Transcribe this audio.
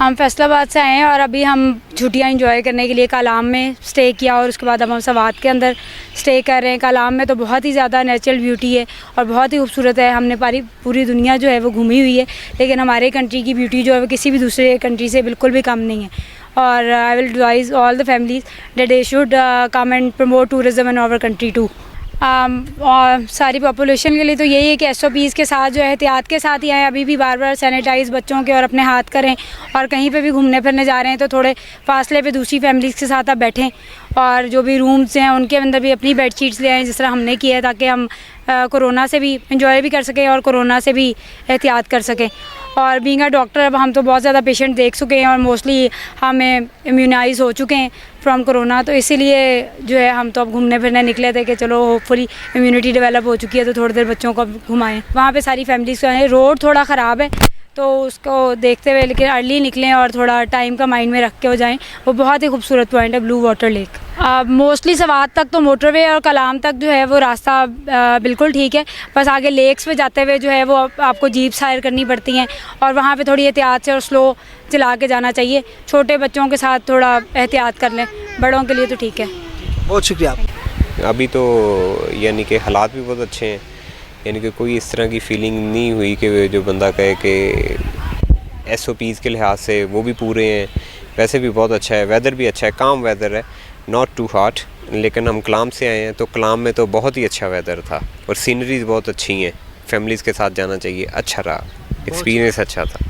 हम फैसलाबाद से आए हैं और अभी हम छुट्टियां एंजॉय करने के लिए कलाम में स्टे किया और उसके बाद अब हम सवात के अंदर स्टे कर रहे हैं। कलाम में तो बहुत ही ज़्यादा नेचुरल ब्यूटी है और बहुत ही खूबसूरत है। हमने पूरी दुनिया जो है वो घूमी हुई है, लेकिन हमारे कंट्री की ब्यूटी जो है वो किसी भी दूसरे कंट्री से बिल्कुल भी कम नहीं है। और I will advise all the families that they should come and promote tourism in our country too. और सारी पॉपुलेशन के लिए तो यही है कि SOPs के साथ जो है एहतियात के साथ ही आएँ। अभी भी बार बार सैनिटाइज़ बच्चों के और अपने हाथ करें, और कहीं पे भी घूमने फिरने जा रहे हैं तो थोड़े फासले पे दूसरी फैमिलीज़ के साथ आप बैठें, और जो भी रूम्स हैं उनके अंदर भी अपनी बेडशीट्स ले आएँ, जिस तरह हमने किया है, ताकि हम कोरोना से भी इंजॉय भी कर सकें और कोरोना से भी एहतियात कर सकें। और बीइंग अ डॉक्टर अब हम तो बहुत ज़्यादा पेशेंट देख चुके हैं और मोस्टली हमें इम्यूनाइज़ हो चुके हैं फ्रॉम कोरोना, तो इसीलिए जो है हम तो अब घूमने फिरने निकले थे कि चलो होपफुली इम्यूनिटी डेवलप हो चुकी है तो थोड़ी देर बच्चों को घुमाएं। वहाँ पे सारी फैमिलीज़ को आए। रोड थोड़ा ख़राब है तो उसको देखते हुए लेकिन अर्ली निकलें और थोड़ा टाइम का माइंड में रख के हो जाएं। वो बहुत ही खूबसूरत पॉइंट है blue water lake. Mostly Swat तक तो मोटरवे और कलाम तक जो है वो रास्ता बिल्कुल ठीक है, बस आगे लेक्स पे जाते हुए जो है वो आपको जीप्स हायर करनी पड़ती हैं और वहाँ पे थोड़ी एहतियात से और स्लो चला के जाना चाहिए। छोटे बच्चों के साथ थोड़ा एहतियात कर लें, बड़ों के लिए तो ठीक है। बहुत शुक्रिया आप। अभी तो यानी कि हालात भी बहुत अच्छे हैं, यानी कि कोई इस तरह की फीलिंग नहीं हुई कि जो बंदा कहे कि SOPs के लिहाज से वो भी पूरे हैं। वैसे भी बहुत अच्छा है, वेदर भी अच्छा है, काम वेदर है, नॉट टू हॉट। लेकिन हम कलाम से आए हैं तो कलाम में तो बहुत ही अच्छा वेदर था और सीनरीज बहुत अच्छी हैं। फैमिलीज़ के साथ जाना चाहिए, अच्छा रहा, एक्सपीरियंस अच्छा था।